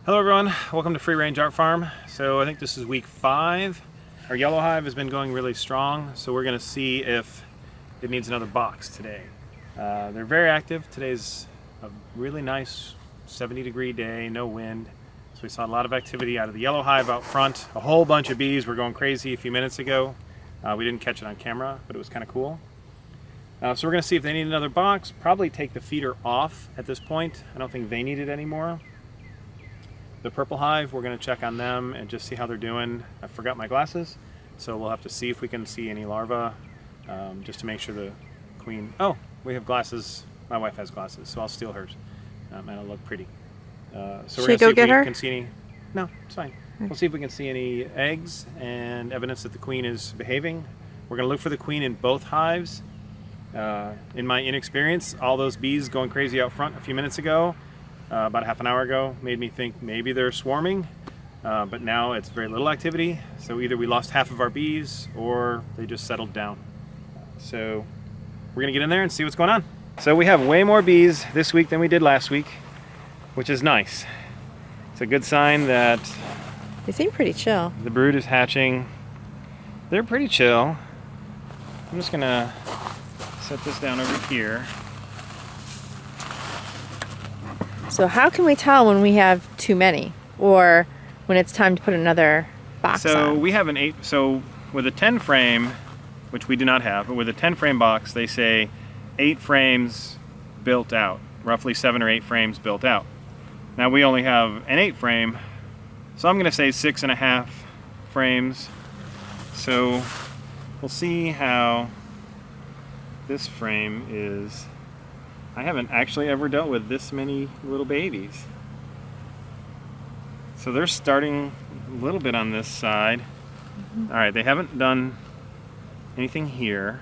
Hello everyone, welcome to Free Range Art Farm. So I think this is week 5. Our yellow hive has been going really strong, so we're going to see if it needs another box today. They're very active. Today's a really nice 70-degree day, no wind. So we saw a lot of activity out of the yellow hive out front. A whole bunch of bees were going crazy a few minutes ago. We didn't catch it on camera, but it was kind of cool. So we're going to see if they need another box. Probably take the feeder off at this point. I don't think they need it anymore. The purple hive, we're going to check on them and just see how they're doing. I forgot my glasses, so we'll have to see if we can see any larvae, just to make sure the queen... Oh, we have glasses. My wife has glasses, so I'll steal hers, and it'll look pretty. So we're going to see if we can see any... No, it's fine. We'll see if we can see any eggs and evidence that the queen is behaving. We're going to look for the queen in both hives. In my inexperience, all those bees going crazy out front a few minutes ago, about a half an hour ago, made me think maybe they're swarming, but now it's very little activity. So either we lost half of our bees or they just settled down. So we're gonna get in there and see what's going on. So we have way more bees this week than we did last week, which is nice. It's a good sign that they seem pretty chill. The brood is hatching. They're pretty chill. I'm just gonna set this down over here. So how can we tell when we have too many, or when it's time to put another box on? So we have an 8, so with a 10 frame, which we do not have, but with a 10 frame box, they say 8 frames built out, roughly 7 or 8 frames built out. Now we only have an 8 frame, so I'm gonna say 6.5 frames. So we'll see how this frame is. I haven't actually ever dealt with this many little babies. So they're starting a little bit on this side. All right, they haven't done anything here.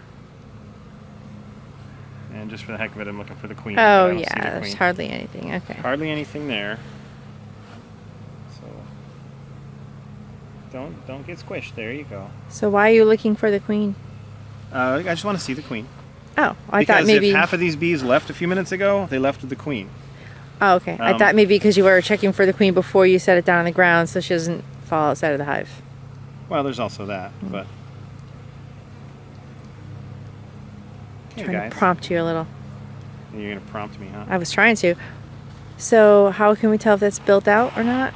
And just for the heck of it, I'm looking for the queen. Oh yeah, there's hardly anything, okay. Hardly anything there. So don't get squished, there you go. So why are you looking for the queen? I just want to see the queen. Oh, I because thought maybe... if half of these bees left a few minutes ago, they left with the queen. Oh, okay. I thought maybe because you were checking for the queen before you set it down on the ground so she doesn't fall outside of the hive. Well, there's also that, but... Hey, trying to prompt you a little. You're going to prompt me, huh? I was trying to. So how can we tell if that's built out or not?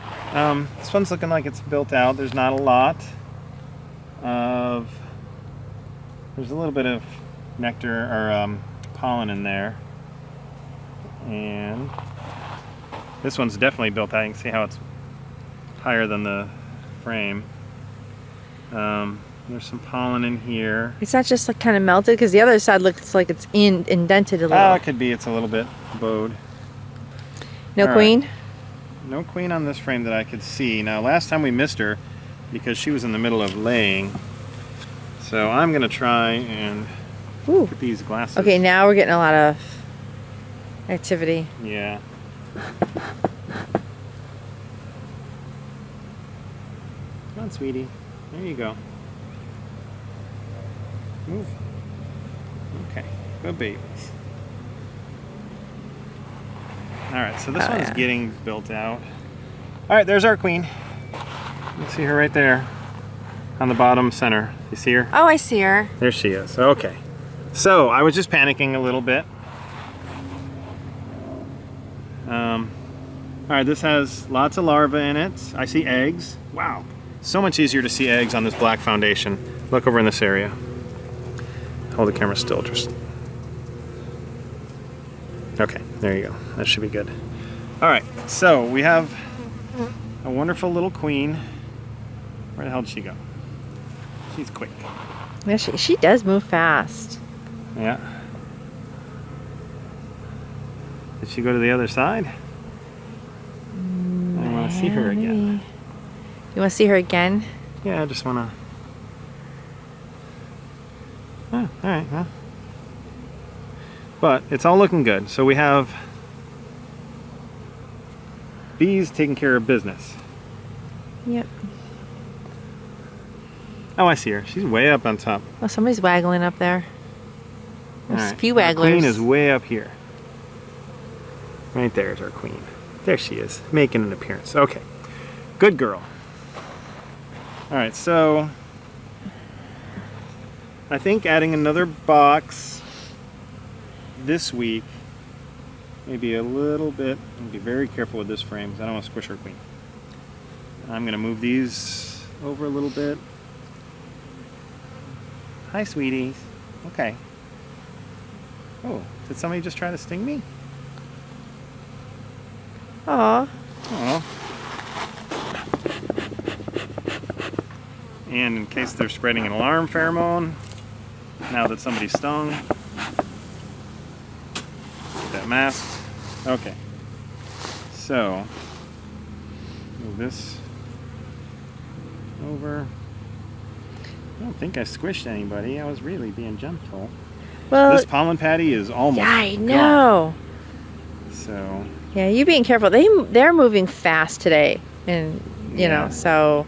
This one's looking like it's built out. There's not a lot of... There's a little bit of nectar or pollen in there, and this one's definitely built out. You can see how it's higher than the frame. There's some pollen in here. It's not just like kind of melted, because the other side looks like it's indented a little. Oh, it could be. It's a little bit bowed. No All queen? Right. No queen on this frame that I could see. Now, last time we missed her because she was in the middle of laying. So I'm going to try and put these glasses. Okay, now we're getting a lot of activity. Yeah. Come on, sweetie. There you go. Move. Okay, good babies. Alright, so this one's getting built out. Alright, there's our queen. You see her right there on the bottom center. You see her? Oh, I see her. There she is. Okay. So, I was just panicking a little bit. Alright, this has lots of larvae in it. I see eggs. Wow. So much easier to see eggs on this black foundation. Look over in this area. Hold the camera still, just... Okay, there you go. That should be good. Alright, so we have a wonderful little queen. Where the hell did she go? She's quick. Yeah, she does move fast. Yeah. Did she go to the other side? I want to see her again. You want to see her again? Yeah, I just want to... Oh, alright, well. But it's all looking good. So we have bees taking care of business. Yep. Oh, I see her. She's way up on top. Oh, somebody's waggling up there. There's a few Our wagglers. queen is way up here. Right there is our queen. There she is, making an appearance. Okay, good girl. All right, so I think adding another box this week, maybe a little bit. Be very careful with this frame because I don't want to squish our queen. I'm going to move these over a little bit. Hi, sweeties. Okay. Oh, did somebody just try to sting me? Aw. Oh. And in case they're spreading an alarm pheromone, now that somebody's stung, get that mask. Okay. So, move this over. I don't think I squished anybody. I was really being gentle. Well, This pollen patty is almost yeah, I gone. know. So, Yeah, you being careful. They're moving fast today, and you Yeah. know, so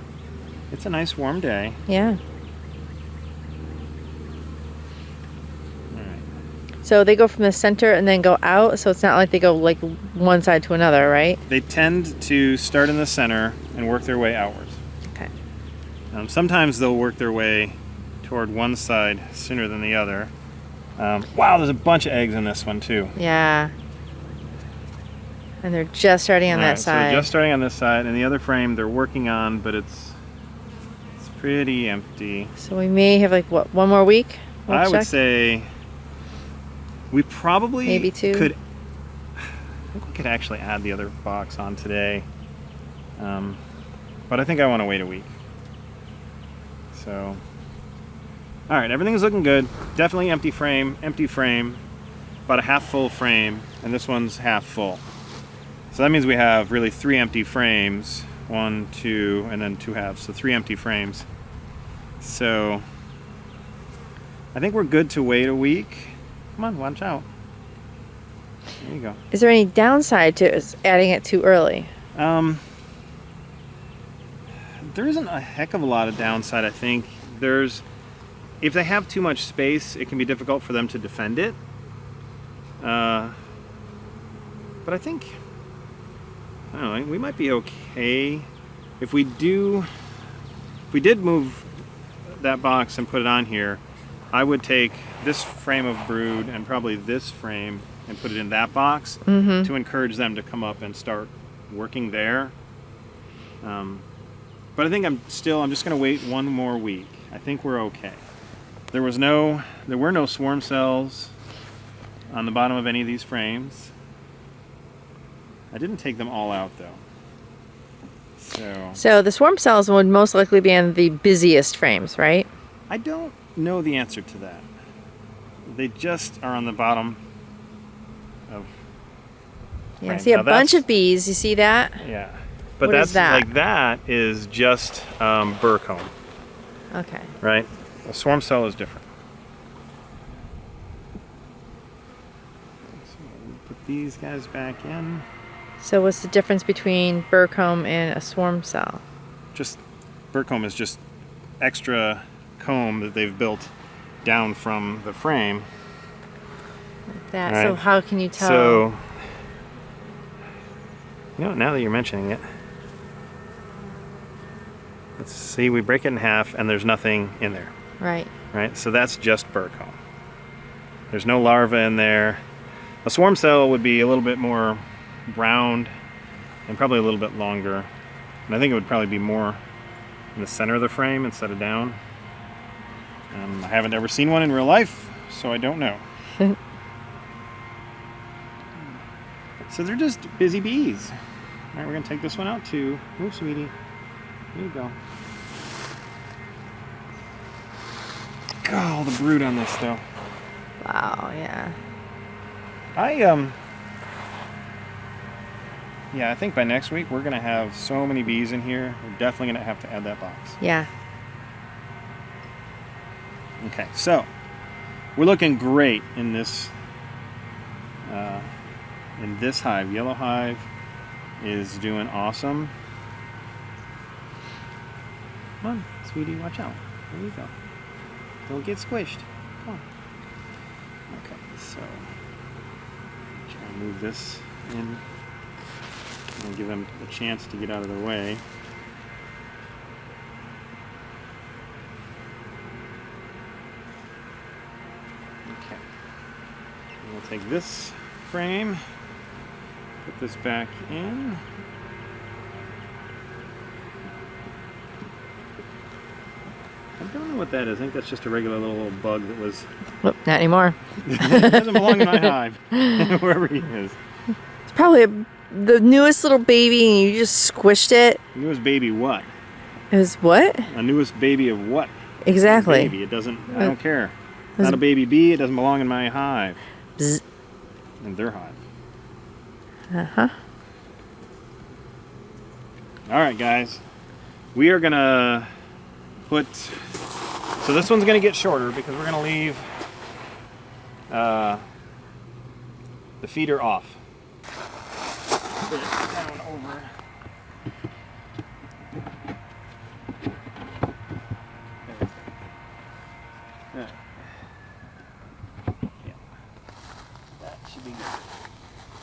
it's a nice warm day. yeah. All right. So they go from the center and then go out. So it's not like they go like one side to another, right? They tend to start in the center and work their way outwards. Okay. Sometimes they'll work their way toward one side sooner than the other. Wow, there's a bunch of eggs in this one too. Yeah. And they're just starting on All that right, so side. they're just starting on this side, and the other frame they're working on, but it's pretty empty. So we may have like what, one more week? We'll I would check? say we probably Maybe two. could. I think we could actually add the other box on today, but I think I want to wait a week. So, all right, everything's looking good. Definitely empty frame, about a half full frame, and this one's half full. So that means we have really 3 empty frames, 1, 2, and then 2 halves, so 3 empty frames. So I think we're good to wait a week. Come on, watch out. There you go. Is there any downside to us adding it too early? There isn't a heck of a lot of downside, I think. If they have too much space, it can be difficult for them to defend it. But I think, I don't know, we might be okay. If we did move that box and put it on here, I would take this frame of brood and probably this frame and put it in that box to encourage them to come up and start working there. But I think I'm just going to wait one more week. I think we're okay. There were no swarm cells on the bottom of any of these frames. I didn't take them all out though. So the swarm cells would most likely be on the busiest frames, right? I don't know the answer to that. They just are on the bottom of Yeah, frames. see a Now bunch of bees. You see that? Yeah. But What is that? that is just burr comb, Okay. right? A swarm cell is different. So we'll put these guys back in. So what's the difference between burr comb and a swarm cell? Just burr comb is just extra comb that they've built down from the frame. Like that. Right. So how can you tell? So, now that you're mentioning it, let's see, we break it in half and there's nothing in there, Right. right? So that's just burr comb. There's no larva in there. A swarm cell would be a little bit more round and probably a little bit longer. And I think it would probably be more in the center of the frame instead of down. I haven't ever seen one in real life, so I don't know. So they're just busy bees. All right, we're gonna take this one out too. Move, sweetie. There you go. God, all the brood on this though. Wow. Yeah. I think by next week we're gonna have so many bees in here. We're definitely gonna have to add that box. Yeah. Okay, so we're looking great in this hive. Yellow hive is doing awesome. Come on, sweetie, watch out. There you go. Don't get squished. Come on. Okay, so try and move this in. And give them a chance to get out of the way. Okay. And we'll take this frame, put this back in. I don't know what that is. I think that's just a regular little bug that was... Whoop, not anymore. doesn't belong in my hive, wherever he is. It's probably the newest little baby and you just squished it. Newest baby what? It was what? A newest baby of what? Exactly. Baby. It doesn't, I don't care. It's not a baby bee. It doesn't belong in my hive. Bzz. In their hive. Uh-huh. All right, guys. We are going to put... So this one's going to get shorter because we're going to leave the feeder off. Put it down over. There. Yeah. That should be good.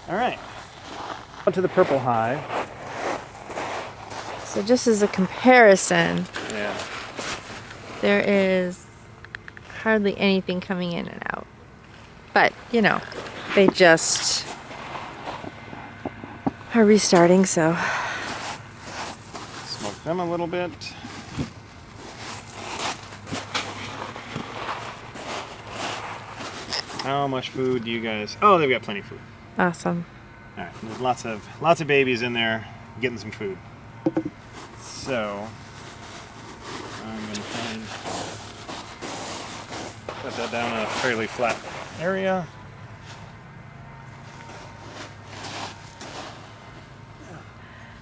All right. On to the purple hive. So just as a comparison, Yeah. there is hardly anything coming in and out. But, you know, they just are restarting, so. Smoke them a little bit. How much food do you guys... Oh, they've got plenty of food. Awesome. All right, there's lots of babies in there getting some food. So I'm going to put that down in a fairly flat area.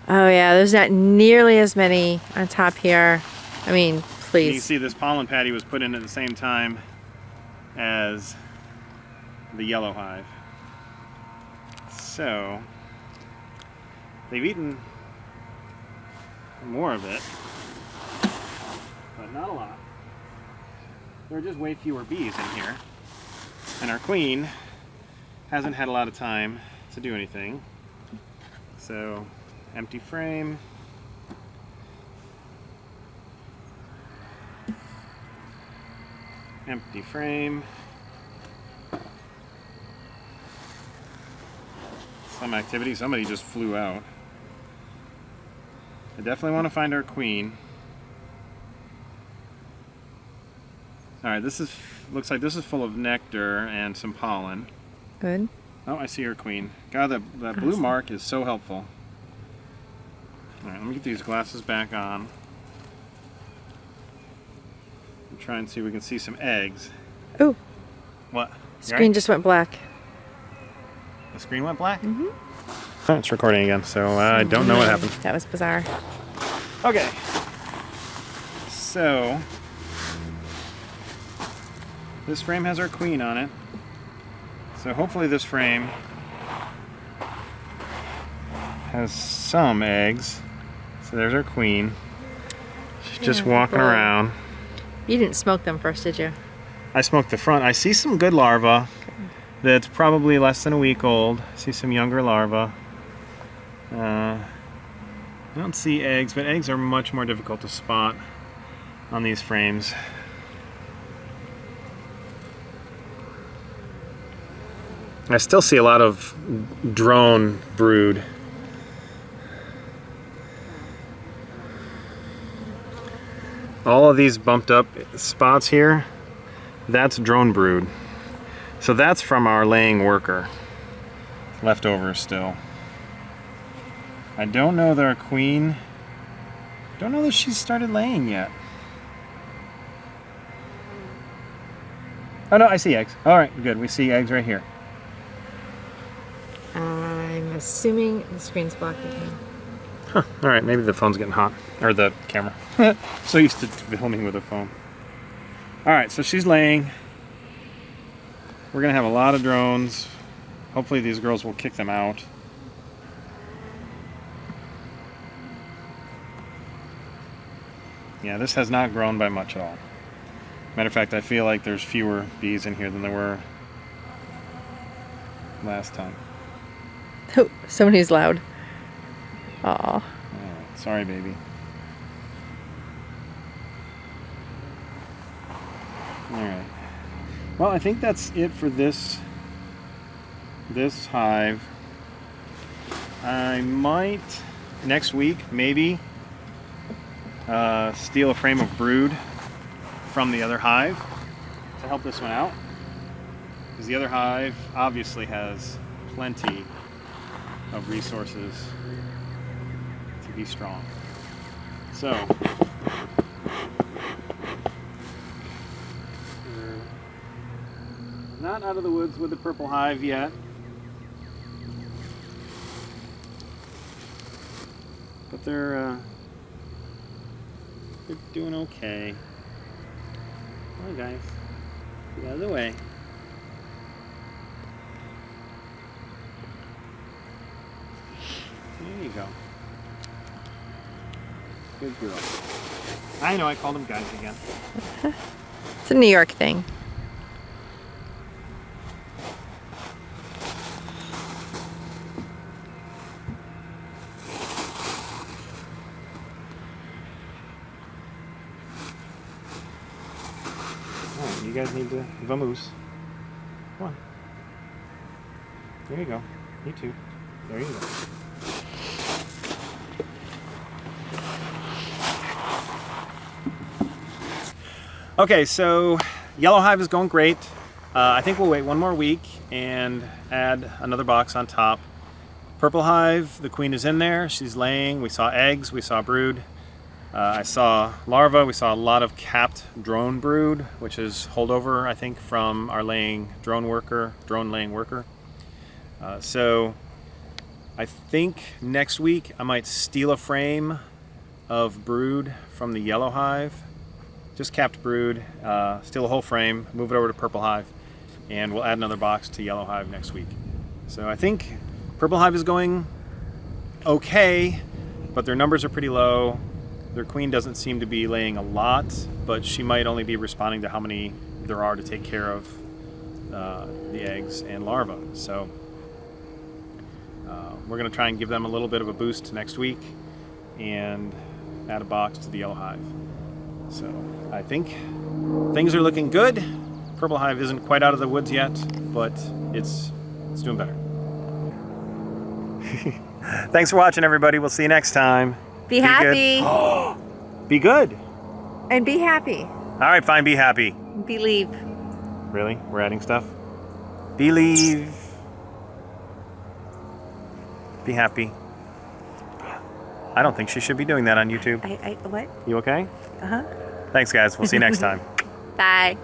Oh yeah, there's not nearly as many on top here. I mean, You can please. see this pollen patty was put in at the same time as the yellow hive. So they've eaten more of it, but not a lot. There are just way fewer bees in here. And our queen hasn't had a lot of time to do anything. So, empty frame. Empty frame. Some activity, somebody just flew out. I definitely want to find our queen. Alright, this is, looks like this is full of nectar and some pollen. Good. Oh, I see our queen. God, that blue mark is so helpful. Alright, let me get these glasses back on. And try and see if we can see some eggs. Ooh, What? screen just went black. The screen went black? Mm-hmm. Oh, it's recording again, so I don't know what happened. That was bizarre. Okay. So, this frame has our queen on it. So hopefully this frame has some eggs. So there's our queen. She's just walking around. You didn't smoke them first, did you? I smoked the front. I see some good larvae that's probably less than a week old. I see some younger larvae. I don't see eggs, but eggs are much more difficult to spot on these frames. I still see a lot of drone brood. All of these bumped up spots here, that's drone brood. So that's from our laying worker. Leftovers still. I don't know that our queen, don't know that she's started laying yet. Oh no, I see eggs. All right, good. We see eggs right here. I'm assuming the screen's blocked again. Huh. All right, maybe the phone's getting hot, or the camera. So used to filming with a phone. All right, so she's laying. We're gonna have a lot of drones. Hopefully these girls will kick them out. Yeah, this has not grown by much at all. Matter of fact, I feel like there's fewer bees in here than there were last time. Oh, somebody's loud. Aw. Alright, sorry, baby. Alright. Well, I think that's it for this hive. I might, next week, maybe, steal a frame of brood from the other hive to help this one out. Because the other hive obviously has plenty of resources to be strong. So, we're not out of the woods with the purple hive yet. But they're doing okay. Come on, guys. Get out of the way. There you go. Good girl. I know I called them guys again. It's a New York thing. Alright, you guys need to vamoose. Come on. There you go. You too. There you go. Okay, so yellow hive is going great. I think we'll wait one more week and add another box on top. Purple hive, the queen is in there. She's laying. We saw eggs. We saw brood. I saw larvae. We saw a lot of capped drone brood, which is holdover, I think, from our drone laying worker. So I think next week I might steal a frame of brood from the yellow hive. Just capped brood, steal a whole frame, move it over to purple hive, and we'll add another box to yellow hive next week. So I think purple hive is going okay, but their numbers are pretty low. Their queen doesn't seem to be laying a lot, but she might only be responding to how many there are to take care of the eggs and larvae. So we're going to try and give them a little bit of a boost next week and add a box to the yellow hive. So I think things are looking good. Purple hive isn't quite out of the woods yet, but it's doing better. Thanks for watching, everybody. We'll see you next time. Be happy. Be good. And be happy. All right, fine. Be happy. Believe. Really? We're adding stuff? Believe. Be happy. I don't think she should be doing that on YouTube. What? You okay? Uh-huh. Thanks, guys. We'll see you next time. Bye.